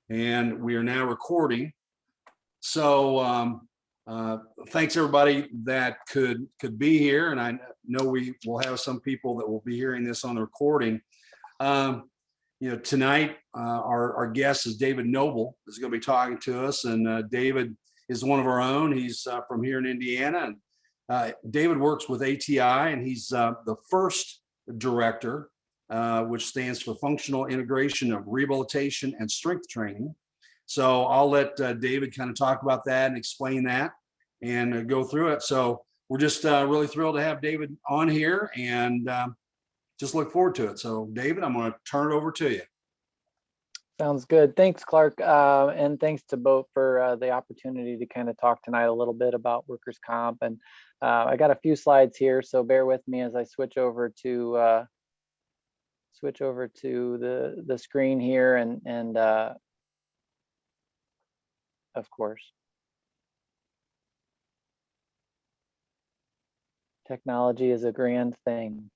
and we are now recording. So thanks everybody that could be here, and I know we will have some people that will be hearing this on the recording. Tonight our guest is David Noble, is going to be talking to us, and David is one of our own. He's from here in Indiana, and David works with ATI, and he's the first director, which stands for Functional Integration of Rehabilitation and Strength Training. So I'll let David kind of talk about that and explain that and go through it. So we're just really thrilled to have David on here, and just look forward to it. So David, I'm going to turn it over to you. Sounds good. Thanks, Clark. And thanks to both for the opportunity to kind of talk tonight a little bit about workers' comp. And I got a few slides here, so bear with me as I switch over to the screen here, and of course, technology is a grand thing.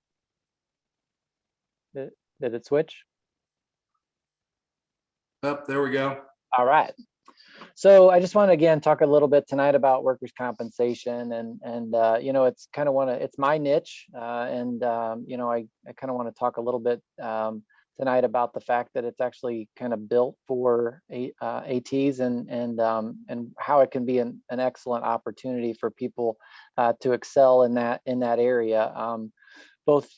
Did it switch? Oh, there we go. All right. So I just want to again talk a little bit tonight about workers' compensation, and it's kind of it's my niche, and I kind of want to talk a little bit tonight about the fact that it's actually kind of built for ATs, and how it can be an excellent opportunity for people to excel in that area. Both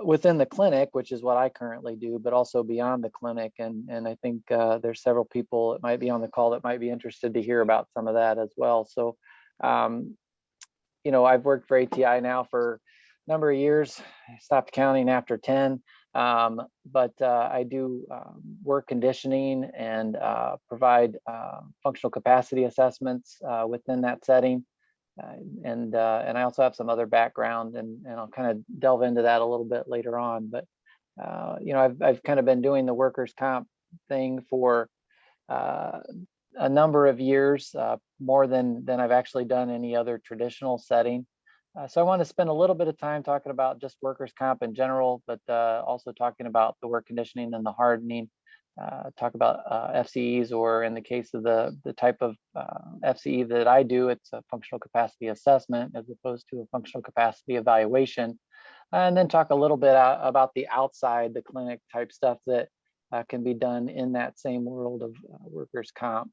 within the clinic, which is what I currently do, but also beyond the clinic. And I think there's several people that might be on the call that might be interested to hear about some of that as well. So, I've worked for ATI now for a number of years. I stopped counting after 10, but I do work conditioning and provide functional capacity assessments within that setting. And I also have some other background, and I'll kind of delve into that a little bit later on. But I've kind of been doing the workers' comp thing for a number of years, more than I've actually done any other traditional setting. So I want to spend a little bit of time talking about just workers' comp in general, but also talking about the work conditioning and the hardening. Talk about FCEs, or in the case of the type of FCE that I do, it's a functional capacity assessment as opposed to a functional capacity evaluation, and then talk a little bit about the outside the clinic type stuff that can be done in that same world of workers' comp.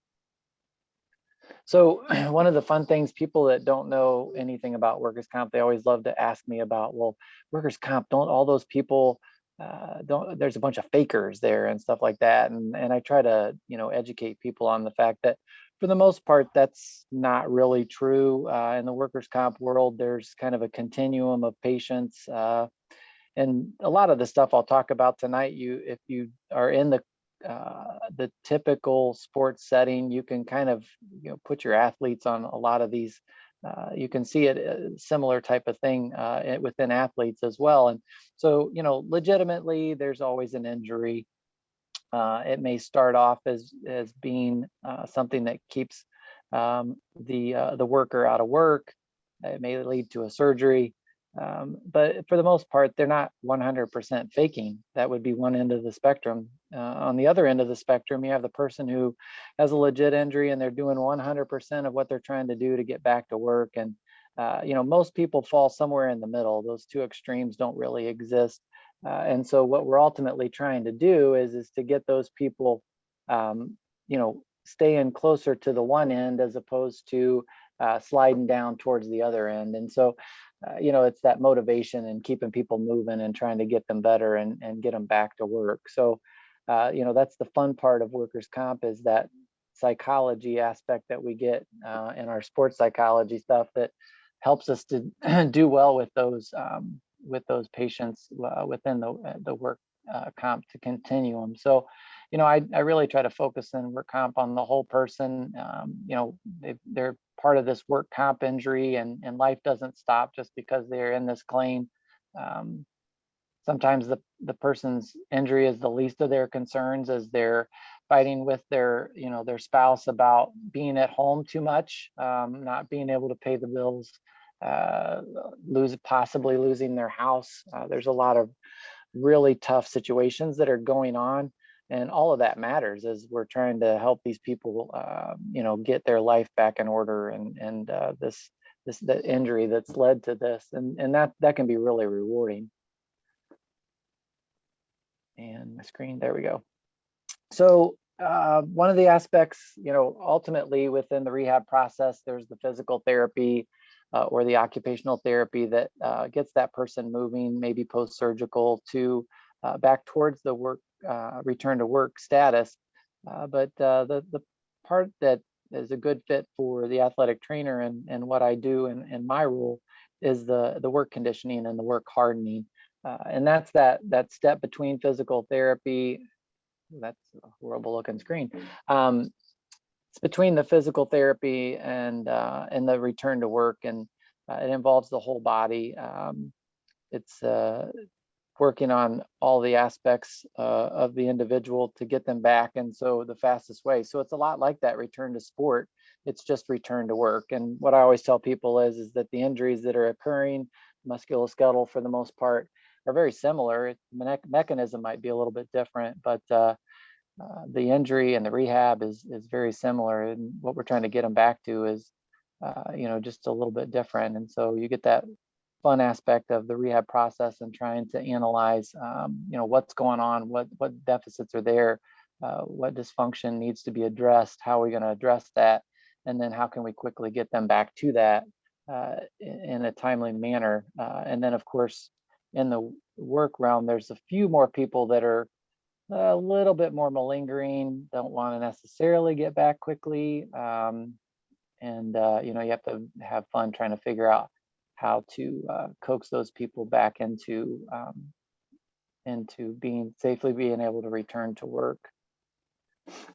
So one of the fun things, people that don't know anything about workers' comp, they always love to ask me about, well, workers' comp, don't all those people there's a bunch of fakers there and stuff like that, and I try to educate people on the fact that for the most part that's not really true. In the workers' comp world, there's kind of a continuum of patients, and a lot of the stuff I'll talk about tonight, if you are in the typical sports setting, you can kind of put your athletes on a lot of these. You can see it a similar type of thing within athletes as well. And so, legitimately, there's always an injury. It may start off as being something that keeps the worker out of work. It may lead to a surgery. But for the most part, they're not 100% faking. That would be one end of the spectrum. On the other end of the spectrum, you have the person who has a legit injury and they're doing 100% of what they're trying to do to get back to work. And, most people fall somewhere in the middle. Those two extremes don't really exist. And so what we're ultimately trying to do is to get those people, staying closer to the one end as opposed to sliding down towards the other end. And so, it's that motivation and keeping people moving and trying to get them better and get them back to work. So, that's the fun part of workers' comp, is that psychology aspect that we get in our sports psychology stuff that helps us to do well with those patients within the work comp to continuum. So, I really try to focus in work comp on the whole person. They're part of this work comp injury, and life doesn't stop just because they're in this claim. Sometimes the person's injury is the least of their concerns, as they're fighting with their spouse about being at home too much, not being able to pay the bills, possibly losing their house. There's a lot of really tough situations that are going on. And all of that matters as we're trying to help these people, get their life back in order, and the injury that's led to this, and that can be really rewarding. And my screen, there we go. So one of the aspects, ultimately within the rehab process, there's the physical therapy or the occupational therapy that gets that person moving, maybe post-surgical, to back towards the work, return to work status. But the part that is a good fit for the athletic trainer and what I do in my role is the work conditioning and the work hardening. And that's that step between physical therapy. That's a horrible looking screen. It's between the physical therapy and the return to work, and it involves the whole body. It's working on all the aspects of the individual to get them back, and so the fastest way. So it's a lot like that return to sport. It's just return to work. And what I always tell people is that the injuries that are occurring, musculoskeletal for the most part, are very similar. The mechanism might be a little bit different, but the injury and the rehab is very similar. And what we're trying to get them back to is, just a little bit different. And so you get that fun aspect of the rehab process and trying to analyze, what's going on, what deficits are there, what dysfunction needs to be addressed, how are we going to address that, and then how can we quickly get them back to that in a timely manner. And then, of course, in the work realm, there's a few more people that are a little bit more malingering, don't want to necessarily get back quickly. You have to have fun trying to figure out how to coax those people back into safely being able to return to work.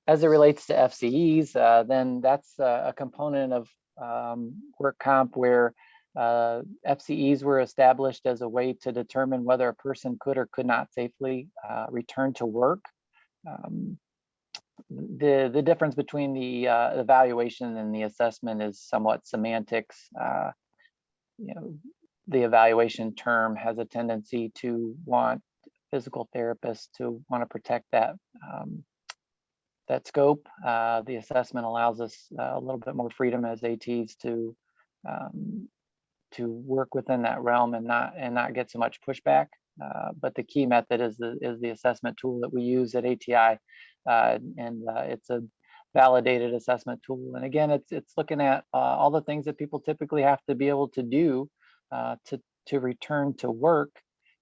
As it relates to FCEs, then that's a component of work comp where FCEs were established as a way to determine whether a person could or could not safely return to work. The difference between the evaluation and the assessment is somewhat semantics. The evaluation term has a tendency to want physical therapists to want to protect that scope. The assessment allows us a little bit more freedom as ATs to work within that realm and not get so much pushback. But the key method is the assessment tool that we use at ATI, and it's a validated assessment tool. And again, it's looking at all the things that people typically have to be able to do to return to work.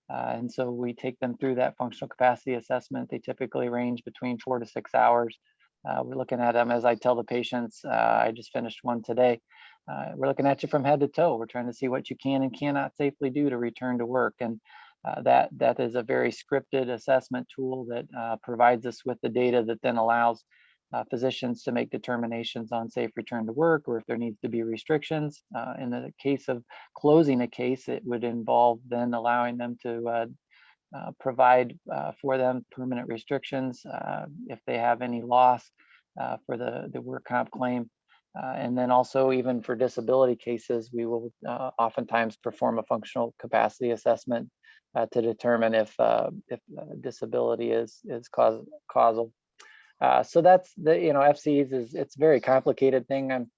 And so we take them through that functional capacity assessment. They typically range between 4 to 6 hours. We're looking at them, as I tell the patients, I just finished one today. We're looking at you from head to toe. We're trying to see what you can and cannot safely do to return to work. And that is a very scripted assessment tool that provides us with the data that then allows physicians to make determinations on safe return to work, or if there needs to be restrictions. In the case of closing a case, it would involve then allowing them to provide for them permanent restrictions if they have any loss for the work comp claim. And then also, even for disability cases, we will oftentimes perform a functional capacity assessment to determine if disability is causal. So that's the FCEs it's a very complicated thing. I'm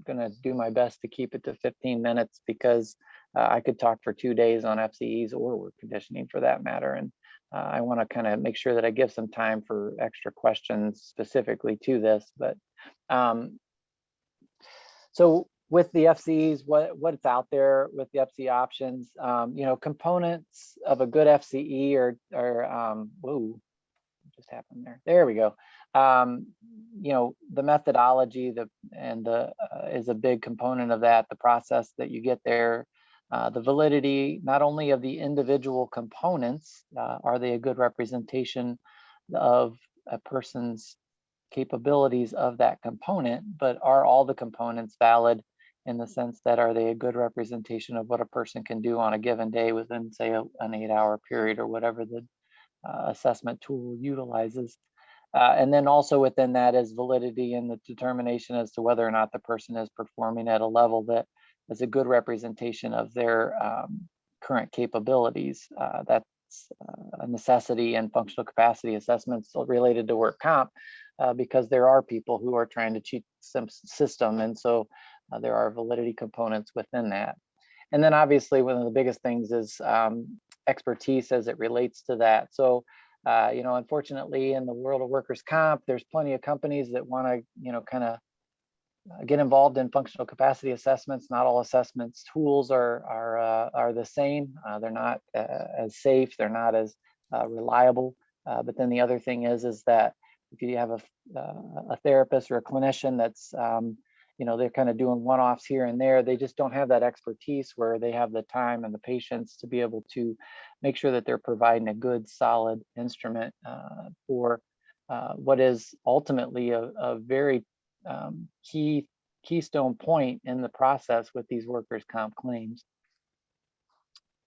going to do my best to keep it to 15 minutes because I could talk for 2 days on FCEs or work conditioning for that matter. And I want to kind of make sure that I give some time for extra questions specifically to this. But so with the FCEs, what's out there with the FCE options, components of a good FCE are whoa, what just happened there? There we go. The methodology is a big component of that, the process that you get there, the validity, not only of the individual components, are they a good representation of a person's capabilities of that component, but are all the components valid in the sense that are they a good representation of what a person can do on a given day within, say, an 8-hour period or whatever the assessment tool utilizes. And then also within that is validity and the determination as to whether or not the person is performing at a level that is a good representation of their current capabilities. That's that's a necessity in functional capacity assessments related to work comp, because there are people who are trying to cheat some system. And so there are validity components within that. And then obviously one of the biggest things is expertise as it relates to that. So, unfortunately in the world of workers' comp, there's plenty of companies that want to, kind of get involved in functional capacity assessments. Not all assessments tools are the same. They're not as safe. They're not as reliable. But then the other thing is that if you have a therapist or a clinician that's they're kind of doing one-offs here and there, they just don't have that expertise where they have the time and the patience to be able to make sure that they're providing a good, solid instrument for what is ultimately a very keystone point in the process with these workers' comp claims.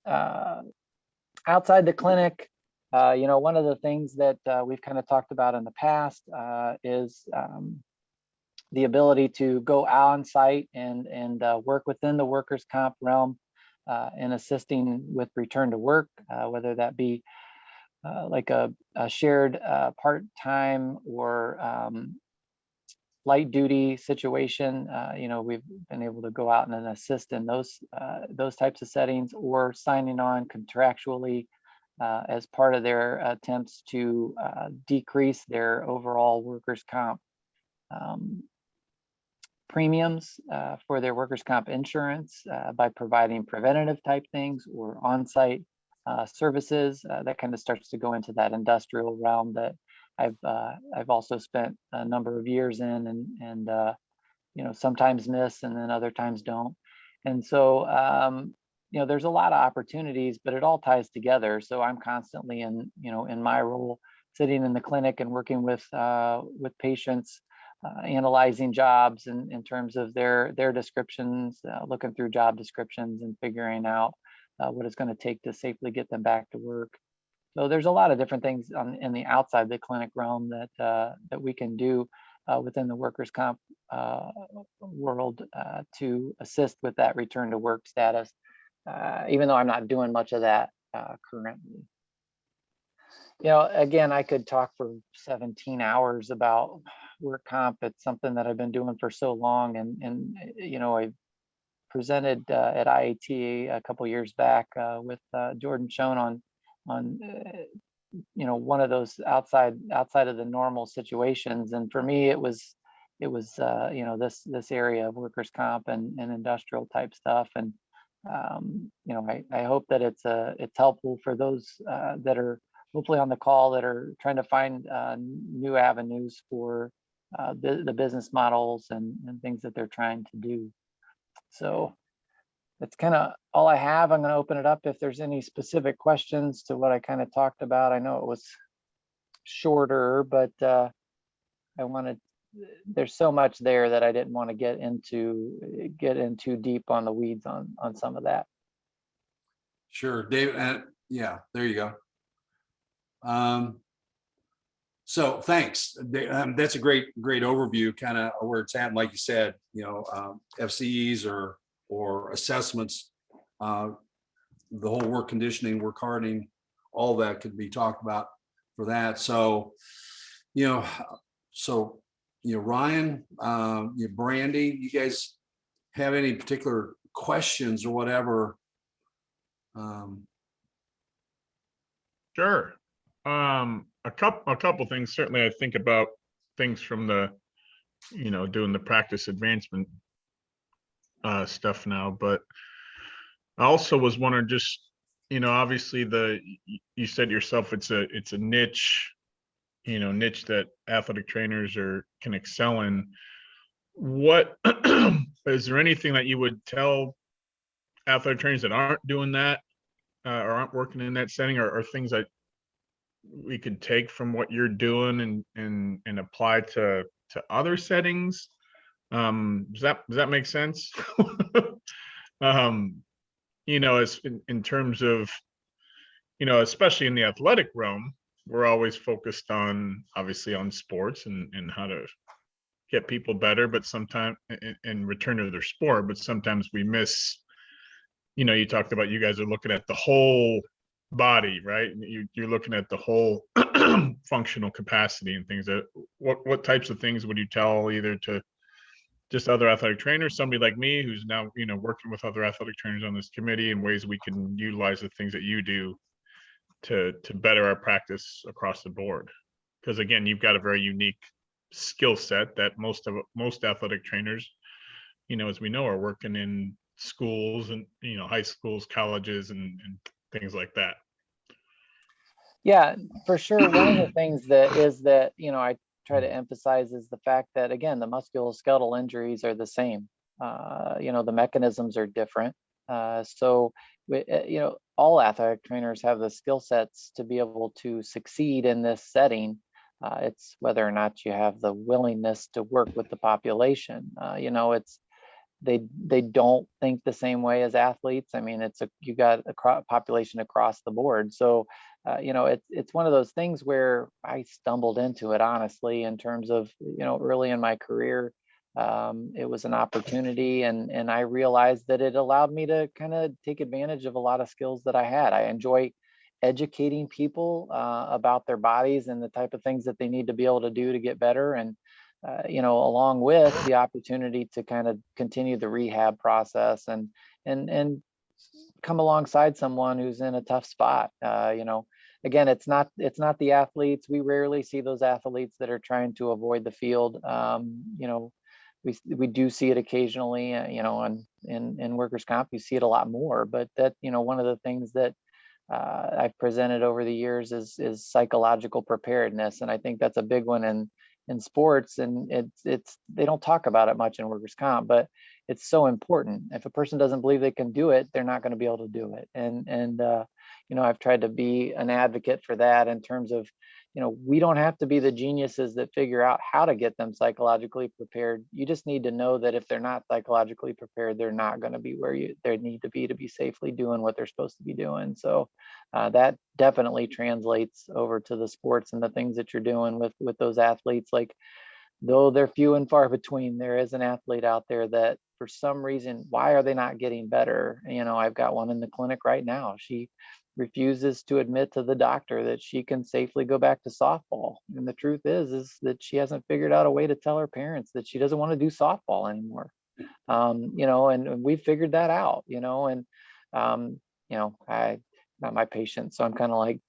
Outside the clinic, one of the things that we've kind of talked about in the past is the ability to go on site and work within the workers' comp realm in assisting with return to work, whether that be like a shared part-time or light duty situation. We've been able to go out and assist in those types of settings, or signing on contractually as part of their attempts to decrease their overall workers' comp premiums for their workers' comp insurance by providing preventative type things or on-site services. That kind of starts to go into that industrial realm that I've also spent a number of years in, and sometimes miss and then other times don't. And so there's a lot of opportunities, but it all ties together. So I'm constantly in my role, sitting in the clinic and working with patients, analyzing jobs in terms of their descriptions, looking through job descriptions and figuring out what it's going to take to safely get them back to work. So there's a lot of different things in the outside the clinic realm that we can do within the workers' comp world to assist with that return to work status, even though I'm not doing much of that currently. Again, I could talk for 17 hours about work comp. It's something that I've been doing for so long, and I presented at IAT a couple years back with Jordan Schoen on one of those outside of the normal situations. And for me, it was this area of workers' comp and industrial type stuff. And I hope that it's helpful for those that are hopefully on the call that are trying to find new avenues for the business models and things that they're trying to do. So that's kind of all I have. I'm going to open it up if there's any specific questions to what I kind of talked about. I know it was shorter, but there's so much there that I didn't want to get into deep on the weeds on some of that. Sure, David. Yeah, there you go. So thanks. That's a great overview, kind of where it's at. And like you said, FCEs or assessments, the whole work conditioning, work hardening, all that could be talked about for that. So, Ryan, Brandy, you guys have any particular questions or whatever? Sure. A couple things. Certainly, I think about things from the, doing the practice advancement stuff now, but I also was wondering, just, obviously you said yourself, it's a niche, niche that athletic trainers can excel in. What is there anything that you would tell athletic trainers that aren't doing that or aren't working in that setting, or things that we could take from what you're doing and apply to other settings? Does that make sense? As in terms of, especially in the athletic realm, we're always focused on, obviously, on sports and how to get people better, but sometimes in return to their sport, but sometimes we miss, you talked about, you guys are looking at the whole body, right? You're looking at the whole functional capacity and things. That what types of things would you tell either to just other athletic trainers, somebody like me who's now, working with other athletic trainers on this committee, and ways we can utilize the things that you do to better our practice across the board? Because again, you've got a very unique skill set that most athletic trainers, as we know, are working in schools and high schools, colleges, and things like that. Yeah, for sure. One of the things that I try to emphasize is the fact that, again, the musculoskeletal injuries are the same. The mechanisms are different. All athletic trainers have the skill sets to be able to succeed in this setting. It's whether or not you have the willingness to work with the population. They don't think the same way as athletes. I mean, you got a population across the board. So, it's one of those things where I stumbled into it, honestly, in terms of, early in my career. It was an opportunity, and I realized that it allowed me to kind of take advantage of a lot of skills that I had. I enjoy educating people about their bodies and the type of things that they need to be able to do to get better. And along with the opportunity to kind of continue the rehab process and come alongside someone who's in a tough spot. Again, it's not the athletes. We rarely see those athletes that are trying to avoid the field. We do see it occasionally, in workers' comp, you see it a lot more. But that, one of the things that I've presented over the years is psychological preparedness, and I think that's a big one in sports. And it's they don't talk about it much in workers' comp, but it's so important. If a person doesn't believe they can do it, they're not going to be able to do it. And I've tried to be an advocate for that in terms of, we don't have to be the geniuses that figure out how to get them psychologically prepared. You just need to know that if they're not psychologically prepared, they're not going to be where they need to be safely doing what they're supposed to be doing. So that definitely translates over to the sports and the things that you're doing with those athletes. Like, though they're few and far between, there is an athlete out there that for some reason, why are they not getting better? I've got one in the clinic right now. She refuses to admit to the doctor that she can safely go back to softball. And the truth is that she hasn't figured out a way to tell her parents that she doesn't want to do softball anymore. And we figured that out, I'm not my patient, so I'm kind of like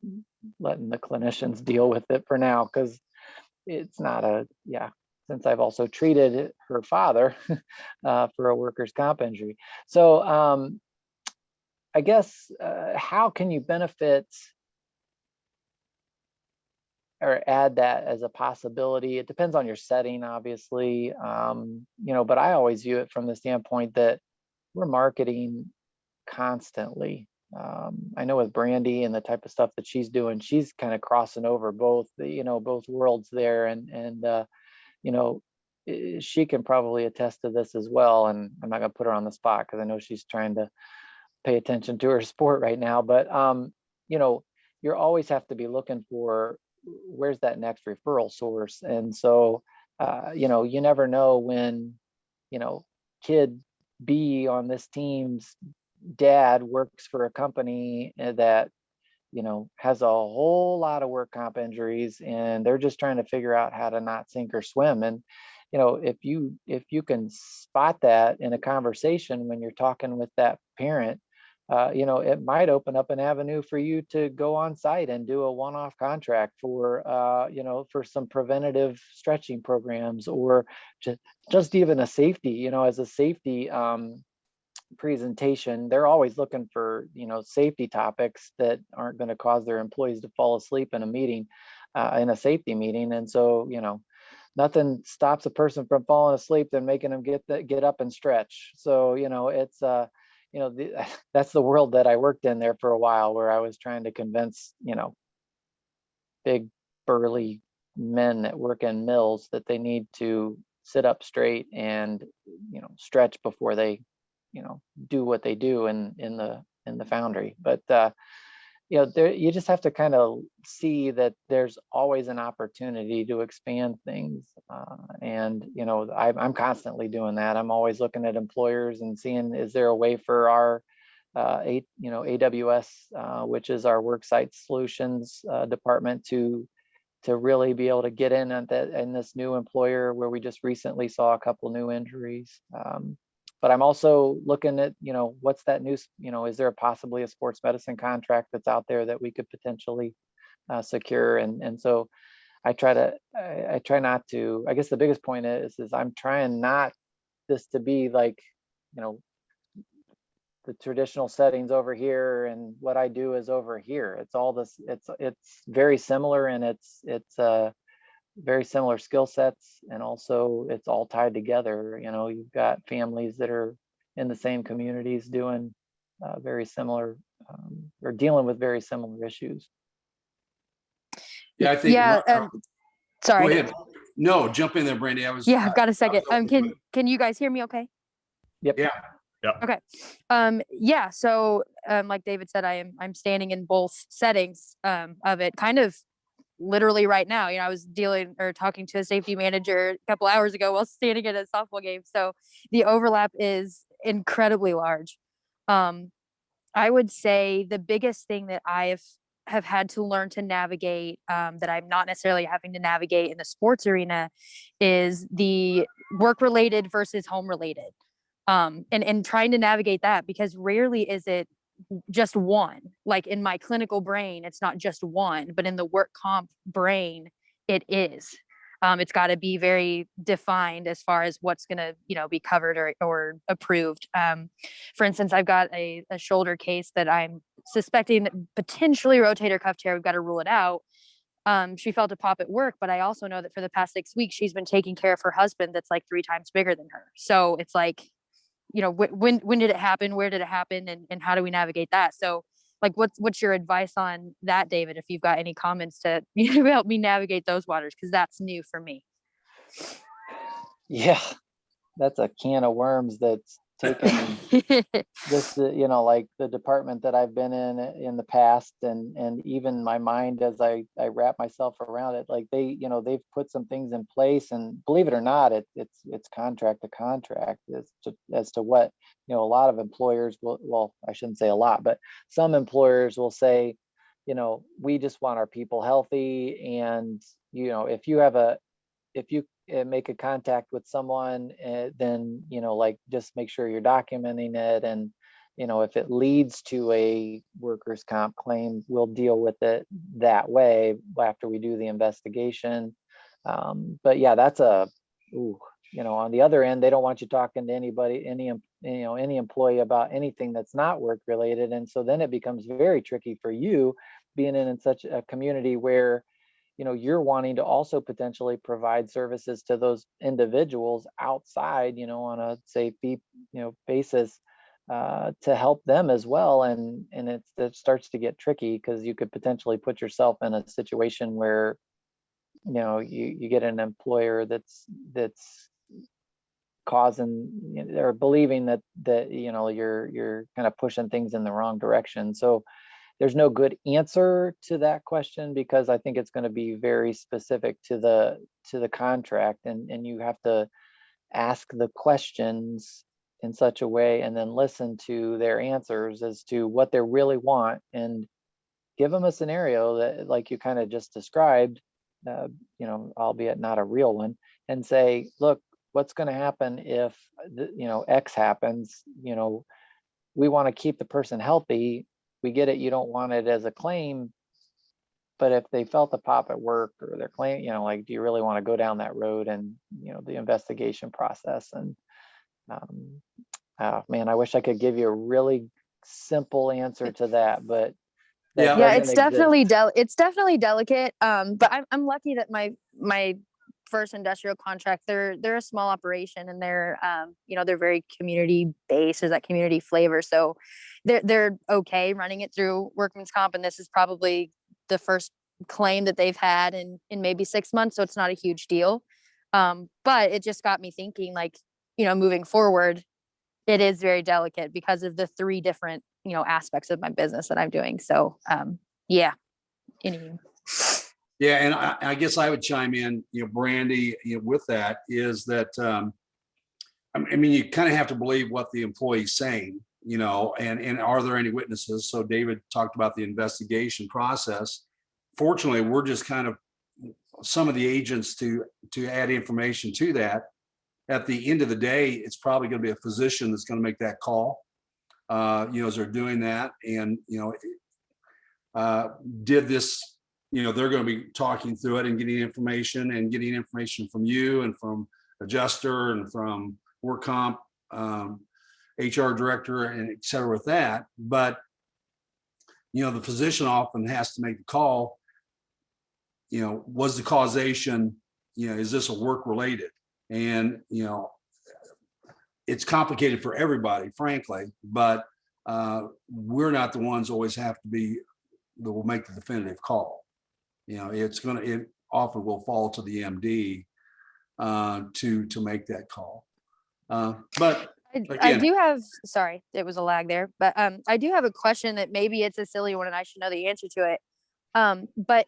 letting the clinicians deal with it for now, because it's not since I've also treated her father for a workers' comp injury. So I guess how can you benefit or add that as a possibility? It depends on your setting, obviously, but I always view it from the standpoint that we're marketing constantly. I know with Brandy and the type of stuff that she's doing, she's kind of crossing over both worlds there, and she can probably attest to this as well. And I'm not going to put her on the spot because I know she's trying to pay attention to her sport right now. But you always have to be looking for where's that next referral source. And so you never know when kid B on this team's dad works for a company that has a whole lot of work comp injuries, and they're just trying to figure out how to not sink or swim. And if you can spot that in a conversation when you're talking with that parent, it might open up an avenue for you to go on site and do a one-off contract for for some preventative stretching programs, or just even a safety, as a safety presentation. They're always looking for safety topics that aren't going to cause their employees to fall asleep in a meeting, in a safety meeting. And so nothing stops a person from falling asleep than making them get up and stretch. So it's that's the world that I worked in there for a while, where I was trying to convince big burly men that work in mills that they need to sit up straight and stretch before they do what they do in the foundry. But you just have to kind of see that there's always an opportunity to expand things, and I'm constantly doing that. I'm always looking at employers and seeing, is there a way for our AWS, which is our worksite solutions department, to really be able to get in at that in this new employer where we just recently saw a couple new injuries. But I'm also looking at, what's that new, is there possibly a sports medicine contract that's out there that we could potentially secure? And so I try not to, I guess the biggest point is I'm trying not this to be like, the traditional settings over here and what I do is over here. It's all this, it's very similar, and it's very similar skill sets, and also it's all tied together. You've got families that are in the same communities doing very similar or dealing with very similar issues. Yeah, I think. Yeah. Go Sorry. ahead. No, jump in there, Brandy. Yeah, I've got a second. Can you guys hear me okay? Yep. Yeah. Okay. Yeah. So, like David said, I'm standing in both settings of it, kind of literally right now. I was talking to a safety manager a couple hours ago while standing at a softball game. So the overlap is incredibly large. I would say the biggest thing that I have had to learn to navigate, that I'm not necessarily having to navigate in the sports arena, is the work related versus home related. And trying to navigate that, because rarely is it just one. Like in my clinical brain, it's not just one, but in the work comp brain, it is. It's got to be very defined as far as what's going to, be covered or approved. For instance, I've got a shoulder case that I'm suspecting that potentially rotator cuff tear. We've got to rule it out. She felt a pop at work, but I also know that for the past 6 weeks, she's been taking care of her husband that's like 3 times bigger than her. So it's like, when did it happen? Where did it happen? And how do we navigate that? So like, what's your advice on that, David? If you've got any comments to help me navigate those waters, because that's new for me. Yeah, that's a can of worms that's taken this, like the department that I've been in the past, and even my mind as I wrap myself around it. Like they've put some things in place, and believe it or not, it's contract to contract as to what, a lot of employers will, well, I shouldn't say a lot, but some employers will say, we just want our people healthy. And, if you make a contact with someone, then, like just make sure you're documenting it. And, if it leads to a workers' comp claim, we'll deal with it that way after we do the investigation. But yeah, that's on the other end, they don't want you talking to anybody, any employee about anything that's not work related. And so then it becomes very tricky for you being in such a community where, you're wanting to also potentially provide services to those individuals outside, on a say fee, basis, to help them as well. And it starts to get tricky, because you could potentially put yourself in a situation where, you get an employer that's causing or believing that you're kind of pushing things in the wrong direction. So there's no good answer to that question, because I think it's going to be very specific to the contract, and you have to ask the questions in such a way and then listen to their answers as to what they really want, and give them a scenario that, like you kind of just described, albeit not a real one, and say, look, what's going to happen if X happens? We want to keep the person healthy. We get it, you don't want it as a claim, but if they felt a pop at work, or their claim, like, do you really want to go down that road? And the investigation process. And man, I wish I could give you a really simple answer to that, but yeah, it's definitely delicate. But I'm lucky that my first industrial contract, they're a small operation, and they're they're very community based. There's that community flavor, so they're okay running it through workman's comp, and this is probably the first claim that they've had in maybe 6 months, so it's not a huge deal. But it just got me thinking, like, moving forward, it is very delicate because of the 3 different aspects of my business that I'm doing. So yeah. Anyway. Yeah, and I guess I would chime in, Brandy, with that is that, I mean, you kind of have to believe what the employee's saying, and are there any witnesses? So David talked about the investigation process. Fortunately, we're just kind of some of the agents to add information to that. At the end of the day, it's probably going to be a physician that's going to make that call, as they're doing that. And, did this, they're going to be talking through it and getting information from you and from adjuster and from work comp, HR director, and et cetera with that. But, the physician often has to make the call, was the causation, is this a work related? And, it's complicated for everybody, frankly, but we're not the ones always have to be that will make the definitive call. It often will fall to the MD to make that call. But I again, do have, sorry, it was a lag there, but I do have a question that maybe it's a silly one and I should know the answer to it. But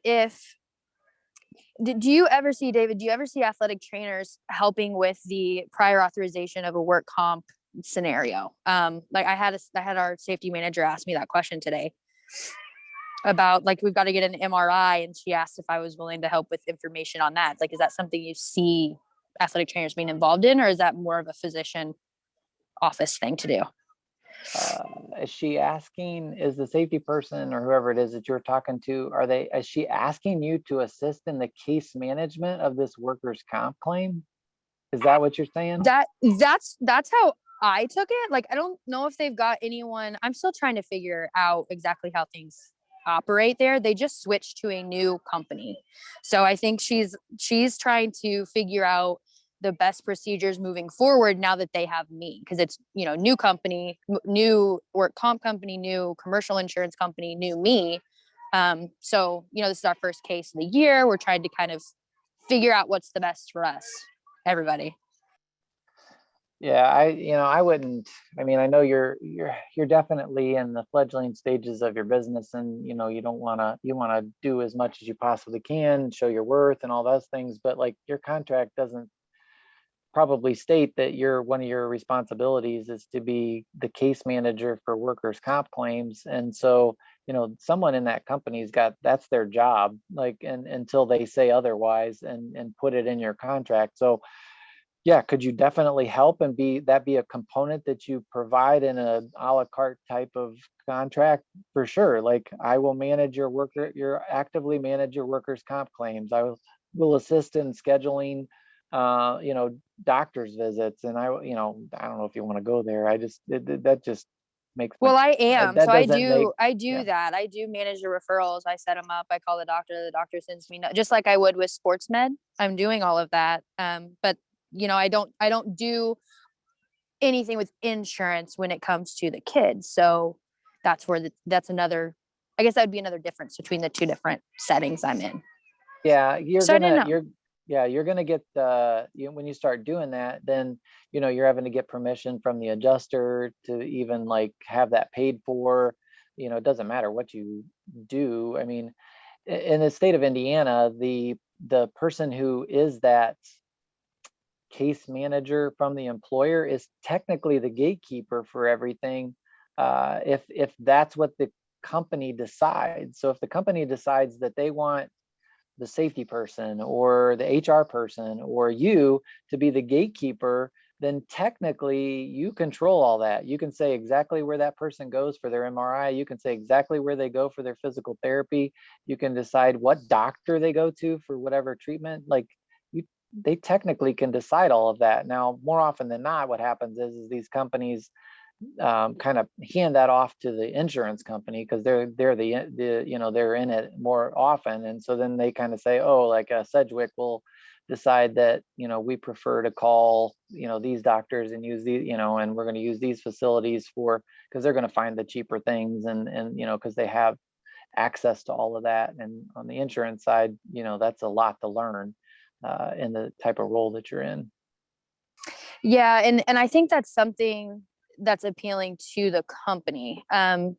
do you ever see, David, do you ever see athletic trainers helping with the prior authorization of a work comp scenario? Like I had our safety manager ask me that question today about, like, we've got to get an MRI, and she asked if I was willing to help with information on that. Like, is that something you see athletic trainers being involved in, or is that more of a physician office thing to do? Is she asking, is the safety person or whoever it is that you're talking to, is she asking you to assist in the case management of this workers' comp claim? Is that what you're saying? That's how I took it. Like, I don't know if they've got anyone. I'm still trying to figure out exactly how things operate there. They just switched to a new company. So I think she's trying to figure out the best procedures moving forward now that they have me, because it's, new company, new work comp company, new commercial insurance company, new me. So, this is our first case of the year. We're trying to kind of figure out what's the best for us, everybody. Yeah, I wouldn't. I mean, I know you're definitely in the fledgling stages of your business, and you want to do as much as you possibly can, show your worth and all those things. But like, your contract doesn't probably state that one of your responsibilities is to be the case manager for workers' comp claims. And so, someone in that company's that's their job, like, and until they say otherwise and put it in your contract. So yeah, could you definitely help and be a component that you provide in a la carte type of contract? For sure. Like, I will manage actively manage your workers' comp claims. I will assist in scheduling doctor's visits. And I don't know if you want to go there. That just makes Well, I am. that So I doesn't make- do that. I do manage the referrals. I set them up. I call the doctor sends me, just like I would with sports med. I'm doing all of that. But I don't do anything with insurance when it comes to the kids. So that's another, I guess that would be another difference between the two different settings I'm in. Yeah, you're gonna get when you start doing that, then you're having to get permission from the adjuster to even like have that paid for. It doesn't matter what you do. I mean, in the state of Indiana, the person who is that case manager from the employer is technically the gatekeeper for everything, if that's what the company decides. So if the company decides that they want the safety person or the HR person or you to be the gatekeeper, then technically you control all that. You can say exactly where that person goes for their MRI. You can say exactly where they go for their physical therapy. You can decide what doctor they go to for whatever treatment. Like, they technically can decide all of that. Now, more often than not, what happens is these companies kind of hand that off to the insurance company, because they're they're in it more often. And so then they kind of say, oh, like Sedgwick will decide that, we prefer to call, these doctors and use these, and we're going to use these facilities because they're going to find the cheaper things and because they have access to all of that. And on the insurance side, that's a lot to learn in the type of role that you're in. Yeah. And I think that's something that's appealing to the company,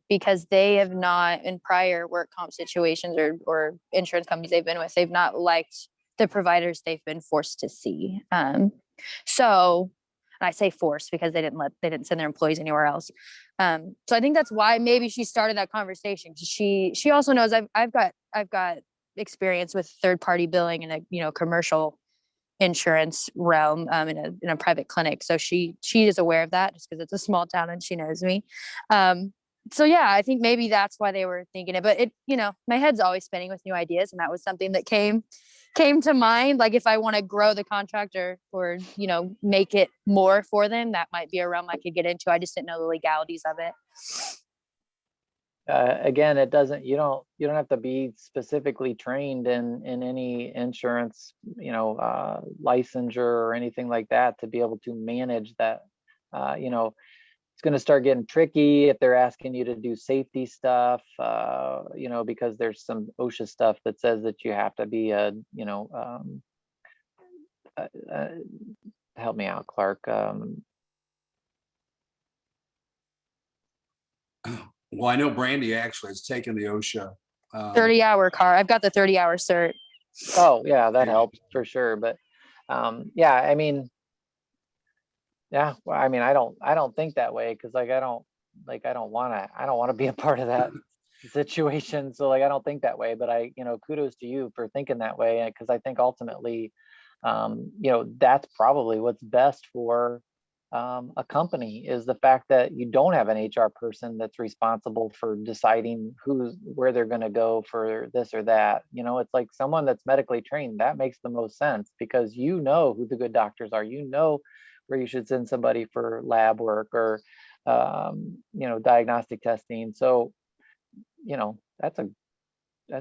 because they have not, in prior work comp situations or insurance companies they've been with, they've not liked the providers they've been forced to see. So And I say force because they didn't send their employees anywhere else. So I think that's why maybe she started that conversation. She also knows I've got experience with third party billing in a commercial insurance realm, in a private clinic. So she is aware of that just because it's a small town and she knows me. So yeah, I think maybe that's why they were thinking it, but my head's always spinning with new ideas. And that was something that came to mind. Like if I want to grow the contract or make it more for them, that might be a realm I could get into. I just didn't know the legalities of it. Again, you don't have to be specifically trained in any insurance, licensure or anything like that to be able to manage that. It's going to start getting tricky if they're asking you to do safety stuff, because there's some OSHA stuff that says that you have to be help me out, Clark. Well, I know Brandy actually has taken the OSHA. 30-hour car. I've got the 30-hour cert. Oh yeah, that helps for sure. But yeah, I mean, well, I don't think that way because I don't want to be a part of that situation. So I don't think that way. But kudos to you for thinking that way, because I think ultimately, that's probably what's best for a company, is the fact that you don't have an HR person that's responsible for deciding where they're going to go for this or that. It's like someone that's medically trained. That makes the most sense because who the good doctors are, where you should send somebody for lab work or diagnostic testing. So that's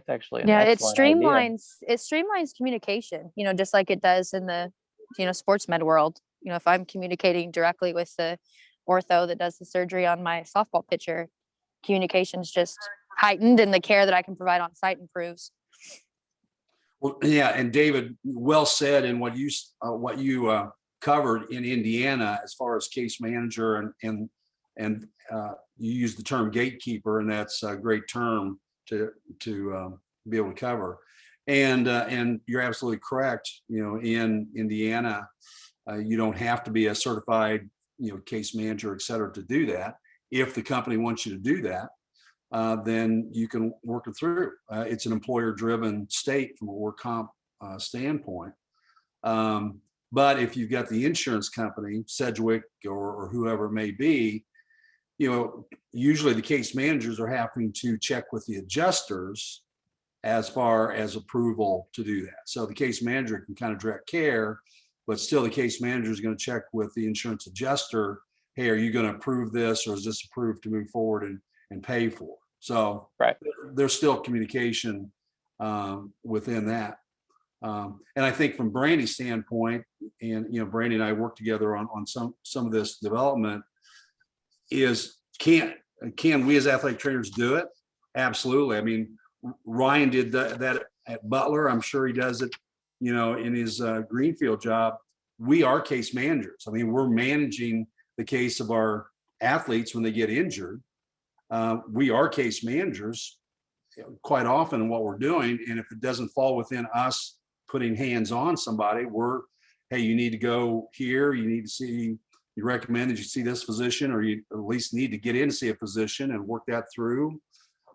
actually an excellent idea. It streamlines communication, just like it does in the sports med world. If I'm communicating directly with the ortho that does the surgery on my softball pitcher, communication's just heightened and the care that I can provide on site improves. Well, yeah, and David, well said in what you covered in Indiana as far as case manager and you use the term gatekeeper, and that's a great term to be able to cover. And you're absolutely correct. In Indiana, you don't have to be a certified case manager, et cetera, to do that. If the company wants you to do that, then you can work it through. It's an employer-driven state from a work comp standpoint. But if you've got the insurance company, Sedgwick or whoever it may be, usually the case managers are having to check with the adjusters as far as approval to do that. So the case manager can kind of direct care, but still the case manager is going to check with the insurance adjuster. Hey, are you going to approve this, or is this approved to move forward and pay for? So right. There's still communication within that. And I think from Brandy's standpoint, and Brandy and I work together on some of this development, is can we as athletic trainers do it? Absolutely. I mean, Ryan did that at Butler. I'm sure he does it, in his Greenfield job. We are case managers. I mean, we're managing the case of our athletes when they get injured. We are case managers quite often in what we're doing. And if it doesn't fall within us putting hands on somebody, hey, you need to go here. You recommend that you see this physician, or you at least need to get in to see a physician and work that through.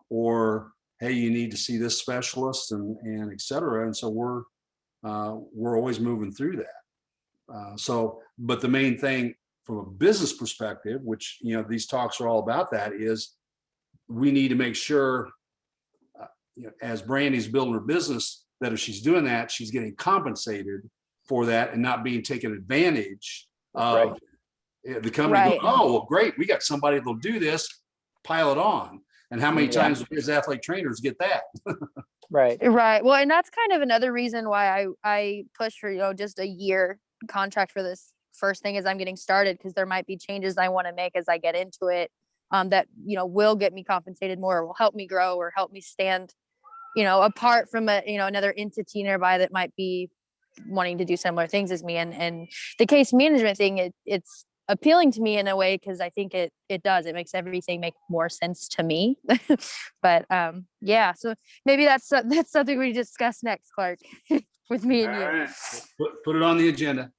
Or, hey, you need to see this specialist and et cetera. And so we're always moving through that. But the main thing from a business perspective, which, these talks are all about, that is we need to make sure, as Brandy's building her business, that if she's doing that, she's getting compensated for that and not being taken advantage of. Right. The company. Right. Go, oh, well, great, we got somebody that'll do this, pile it on. And how many times do we as athletic trainers get that? Right. Well, and that's kind of another reason why I push for, just a year contract for this first thing as I'm getting started, because there might be changes I want to make as I get into it, that, will get me compensated more, or will help me grow, or help me stand, apart from another entity nearby that might be wanting to do similar things as me. And the case management thing, it's appealing to me in a way, because I think it makes everything make more sense to me. But yeah, so maybe that's something we discuss next, Clark, with me and you. Right. Put it on the agenda.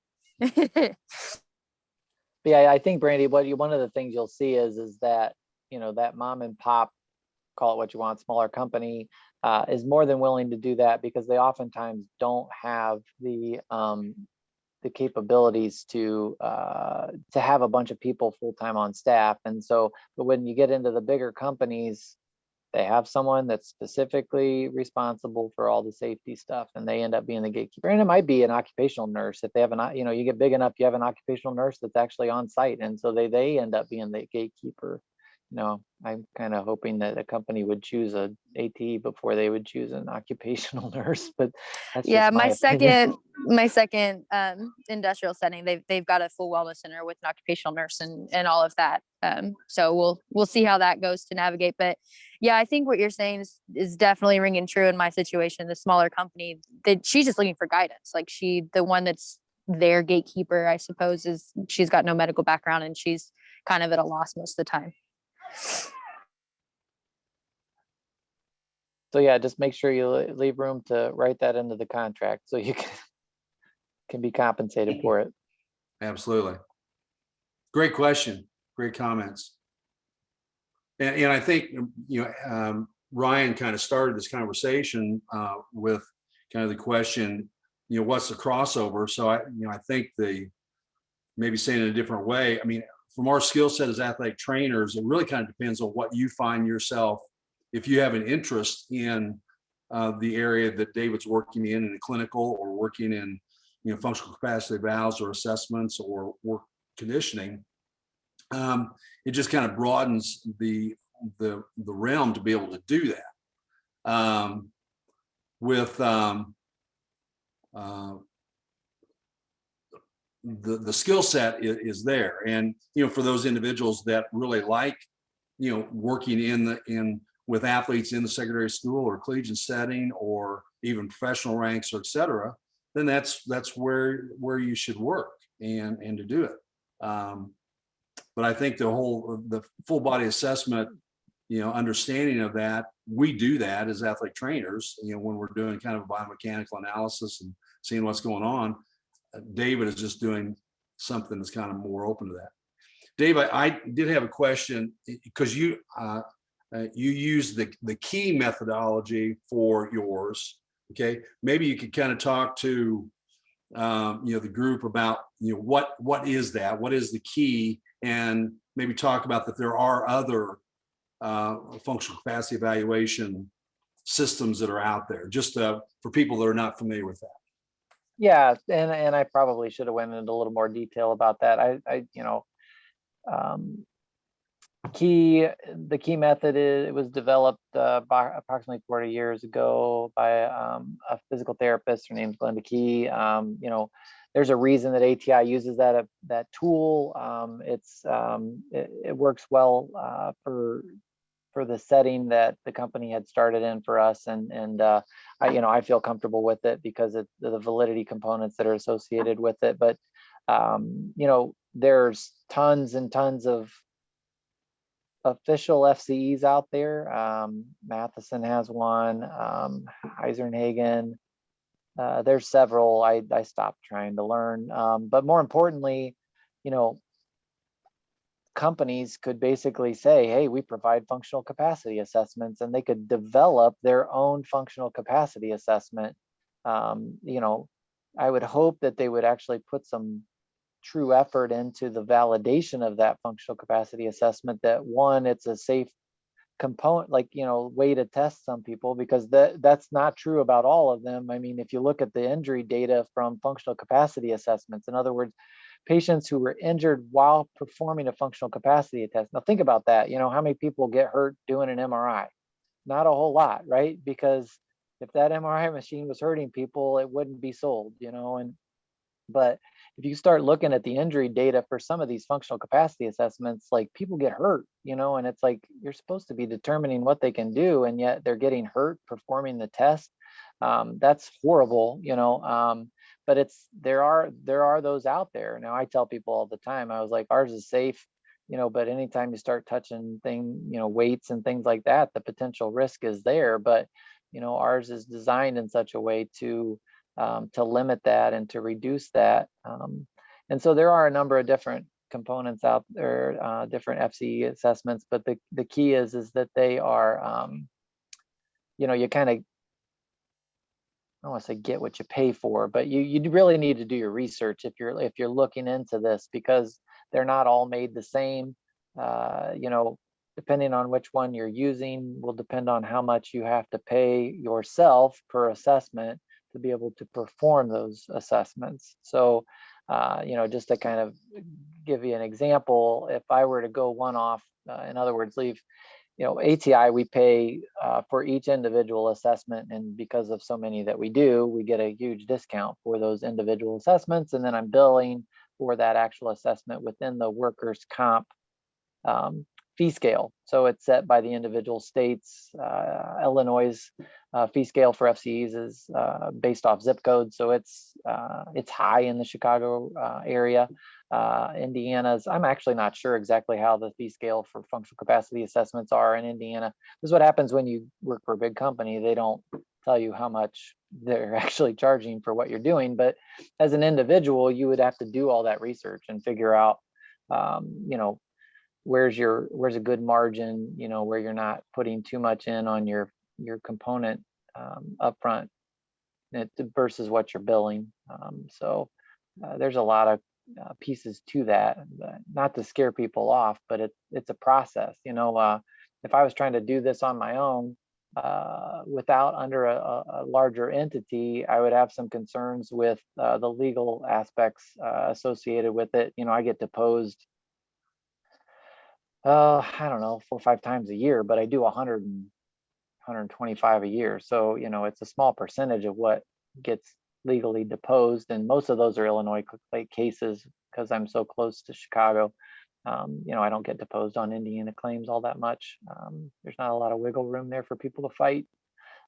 But yeah, I think Brandy, one of the things you'll see is that, that mom and pop, call it what you want, smaller company, is more than willing to do that because they oftentimes don't have the capabilities to have a bunch of people full-time on staff. And so, but when you get into the bigger companies, they have someone that's specifically responsible for all the safety stuff, and they end up being the gatekeeper. And it might be an occupational nurse if they have you get big enough, you have an occupational nurse that's actually on site, and so they end up being the gatekeeper. I'm kind of hoping that a company would choose a AT before they would choose an occupational nurse, but that's Yeah, just my opinion. my second industrial setting, they've got a full wellness center with an occupational nurse and all of that. So we'll see how that goes to navigate. But yeah, I think what you're saying is definitely ringing true in my situation. The smaller company, that she's just looking for guidance. Like the one that's their gatekeeper, I suppose, she's got no medical background and she's kind of at a loss most of the time. So yeah, just make sure you leave room to write that into the contract so you can be compensated for it. Absolutely. Great question. Great comments. And I think, Ryan kind of started this conversation with kind of the question, what's the crossover? So I think maybe saying it a different way, I mean, from our skill set as athletic trainers, it really kind of depends on what you find yourself. If you have an interest in the area that David's working in a clinical or working in, functional capacity valves or assessments or work conditioning, it just kind of broadens the realm to be able to do that. With the skill set is there, and for those individuals that really like working with athletes in the secondary school or collegiate setting or even professional ranks or et cetera, then that's where you should work and to do it. But I think the full body assessment, understanding of that, we do that as athletic trainers, when we're doing kind of a biomechanical analysis and seeing what's going on. David is just doing something that's kind of more open to that. Dave, I did have a question because you use the key methodology for yours. Okay, maybe you could kind of talk to the group about what is that? What is the key? And maybe talk about that there are other functional capacity evaluation systems that are out there, just for people that are not familiar with that. Yeah, and I probably should have went into a little more detail about that. The key method it was developed by approximately 40 years ago by a physical therapist. Her name's Glenda Key. There's a reason that ATI uses that tool. It works well for the setting that the company had started in for us, and I feel comfortable with it because of the validity components that are associated with it. But there's tons and tons of official FCEs out there. Matheson has one, Eisenhagen. There's several. I stopped trying to learn, but more importantly, companies could basically say, hey, we provide functional capacity assessments, and they could develop their own functional capacity assessment. I would hope that they would actually put some true effort into the validation of that functional capacity assessment, that one, it's a safe component, way to test some people, because that's not true about all of them. I mean, if you look at the injury data from functional capacity assessments, in other words, patients who were injured while performing a functional capacity test. Now think about that. How many people get hurt doing an MRI? Not a whole lot, right? Because if that MRI machine was hurting people, it wouldn't be sold, but if you start looking at the injury data for some of these functional capacity assessments, like, people get hurt, and it's like, you're supposed to be determining what they can do, and yet they're getting hurt performing the test. That's horrible, but there are those out there. Now, I tell people all the time, I was like, ours is safe, but anytime you start touching weights and things like that, the potential risk is there. But ours is designed in such a way to limit that and to reduce that. And so there are a number of different components out there, different FCE assessments, but the key is that they are, you kind of, I don't want to say get what you pay for, but you really need to do your research if you're looking into this, because they're not all made the same. Depending on which one you're using will depend on how much you have to pay yourself per assessment to be able to perform those assessments. So, just to kind of give you an example, if I were to go one off, in other words, leave, ATI, we pay for each individual assessment, and because of so many that we do, we get a huge discount for those individual assessments, and then I'm billing for that actual assessment within the workers' comp fee scale. So it's set by the individual states. Illinois' fee scale for FCEs is based off zip code, so it's high in the Chicago area. Indiana's, I'm actually not sure exactly how the fee scale for functional capacity assessments are in Indiana. This is what happens when you work for a big company. They don't tell you how much they're actually charging for what you're doing, but as an individual, you would have to do all that research and figure out, where's a good margin, where you're not putting too much in on your component upfront versus what you're billing. So there's a lot of pieces to that, not to scare people off, but it's a process. If I was trying to do this on my own without under a larger entity, I would have some concerns with the legal aspects associated with it. I get deposed, I don't know, 4 or 5 times a year, but I do 125 a year. So, it's a small percentage of what gets legally deposed. And most of those are Illinois cases because I'm so close to Chicago. I don't get deposed on Indiana claims all that much. There's not a lot of wiggle room there for people to fight.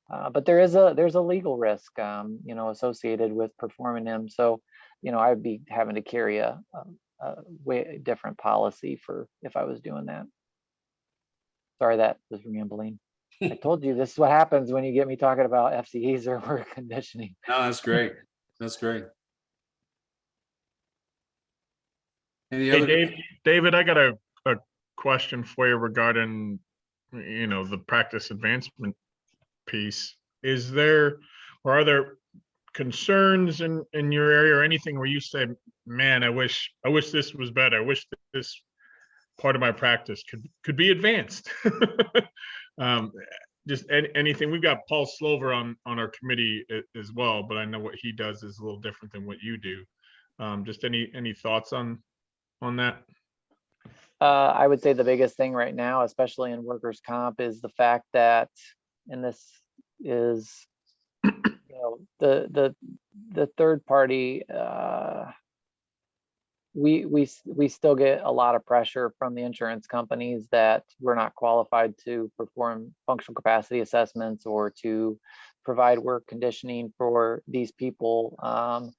But there's a legal risk, associated with performing them. So, I'd be having to carry a way different policy for if I was doing that. Sorry, that was rambling. I told you this is what happens when you get me talking about FCEs or work conditioning. No, that's great. That's great. Any Hey, other? David, I got a question for you regarding, the practice advancement piece. Is there, or are there concerns in your area or anything where you say, man, I wish this was better. I wish this part of my practice could be advanced. Just anything. We've got Paul Slover on our committee as well, but I know what he does is a little different than what you do. Just any thoughts on that? I would say the biggest thing right now, especially in workers' comp, is the fact that, and this is, the third party, we still get a lot of pressure from the insurance companies that we're not qualified to perform functional capacity assessments or to provide work conditioning for these people. And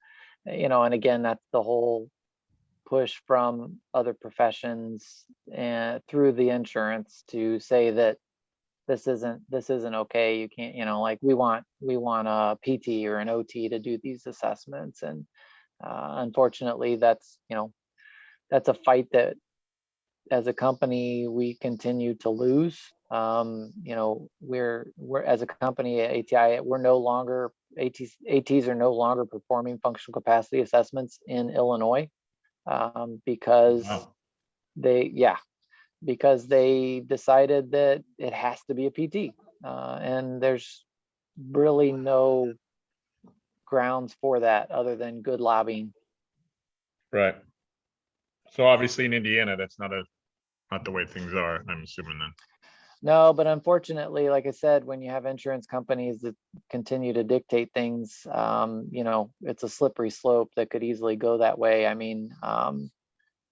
again, that's the whole push from other professions and through the insurance to say that this isn't okay. You can't, like we want a PT or an OT to do these assessments. And unfortunately, that's a fight that as a company we continue to lose. We're as a company at ATI, we're no longer ATs are no longer performing functional capacity assessments in Illinois because Wow. because they decided that it has to be a PT, and there's really no grounds for that other than good lobbying. Right. So obviously in Indiana, that's not the way things are, I'm assuming then. No, but unfortunately, like I said, when you have insurance companies that continue to dictate things, it's a slippery slope that could easily go that way. I mean,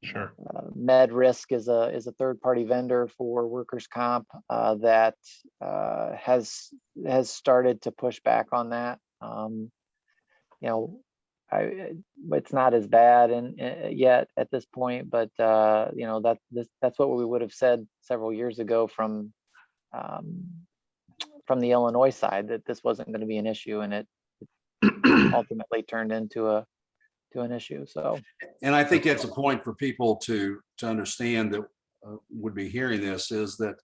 Sure. Med Risk is a third-party vendor for workers' comp that has started to push back on that. It's not as bad yet at this point, but that's what we would have said several years ago from the Illinois side, that this wasn't going to be an issue, and it ultimately turned into to an issue. So And I think that's a point for people to understand that would be hearing this, is that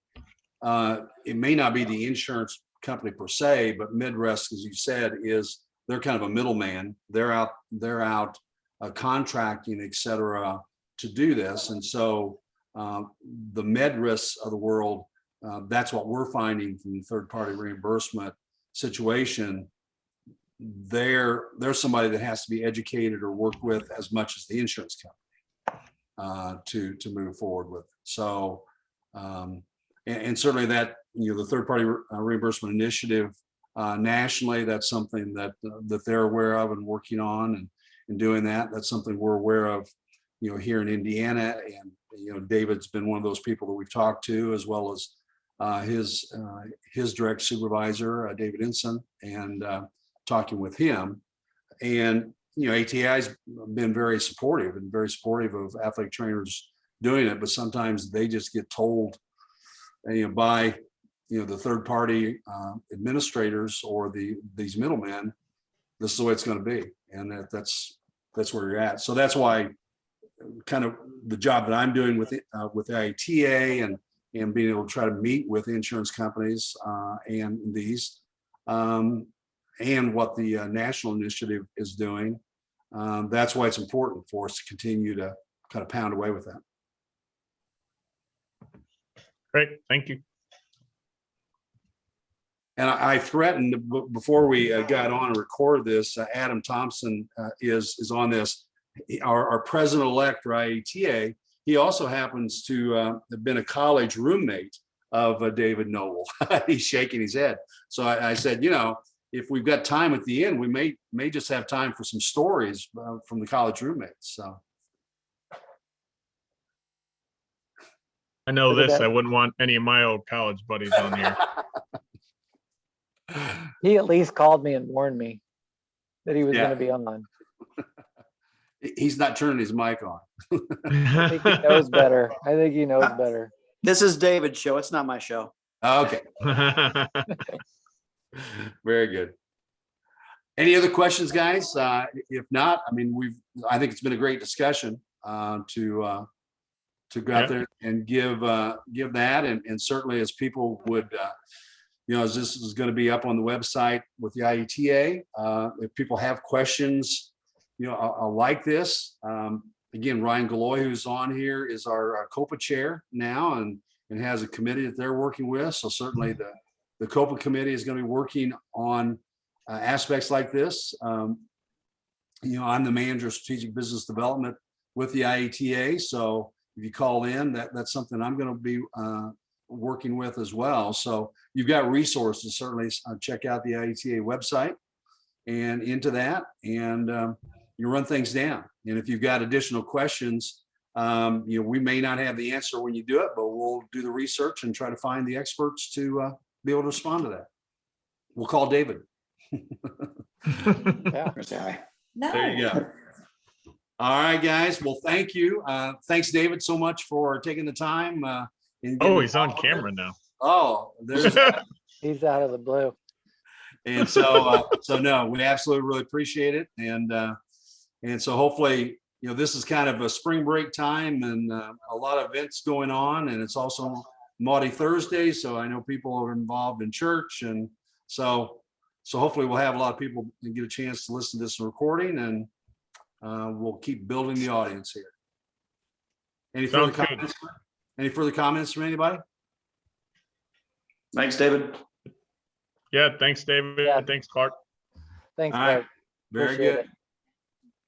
it may not be the insurance company per se, but Midwest, as you said, is they're kind of a middleman. They're out contracting, et cetera, to do this. And so the MedRisk of the world, that's what we're finding from the third-party reimbursement situation. They're somebody that has to be educated or worked with as much as the insurance company to move forward with. So, and certainly that, the third-party reimbursement initiative nationally, that's something that they're aware of and working on and doing that. That's something we're aware of, here in Indiana. And, David's been one of those people that we've talked to, as well as his direct supervisor, David Ensign, and talking with him. And, ATI's been very supportive of athletic trainers doing it, but sometimes they just get told, by, the third party administrators or these middlemen, this is the way it's going to be. And that's where you're at. So that's why kind of the job that I'm doing with IATA and being able to try to meet with insurance companies and these and what the national initiative is doing. That's why it's important for us to continue to kind of pound away with that. Great, thank you. And I threatened before we got on and recorded this, Adam Thompson is on this, our president-elect for IATA. He also happens to have been a college roommate of David Noble. He's shaking his head. So I said, if we've got time at the end, we may just have time for some stories from the college roommates. So. I know Look at this, that. I wouldn't want any of my old college buddies on here. he at least called me and warned me that he was Yeah. going to be on. He's not turning his mic on. I think he knows better. I think he knows better. This is David's show. It's not my show. Okay, very good. Any other questions, guys? If not, I think it's been a great discussion to go out there and give that, and certainly as people would, as this is going to be up on the website with the IETA, if people have questions, like this, again, Ryan Galloy, who's on here, is our COPA chair now and has a committee that they're working with. So certainly the COPA committee is going to be working on aspects like this. I'm the manager of strategic business development with the IETA. So if you call in, that's something I'm going to be working with as well. So you've got resources. Certainly check out the IETA website and into that, and you run things down. And if you've got additional questions, we may not have the answer when you do it, but we'll do the research and try to find the experts to be able to respond to that. We'll call David. Yeah. There you go. All right, guys. Well, thank you. Thanks, David, so much for taking the time. Oh, he's on camera now. Oh, there's He's out of the blue. and so no, we absolutely really appreciate it. And so hopefully, this is kind of a spring break time and a lot of events going on, and it's also Maundy Thursday. So I know people are involved in church, and so hopefully we'll have a lot of people get a chance to listen to this recording, and we'll keep building the audience here. Any further Sounds good. comments? Any further comments from anybody? Thanks, David. Yeah, thanks, David. Yeah. Thanks, Clark. Thanks, All right. Greg. Very Appreciate good. it.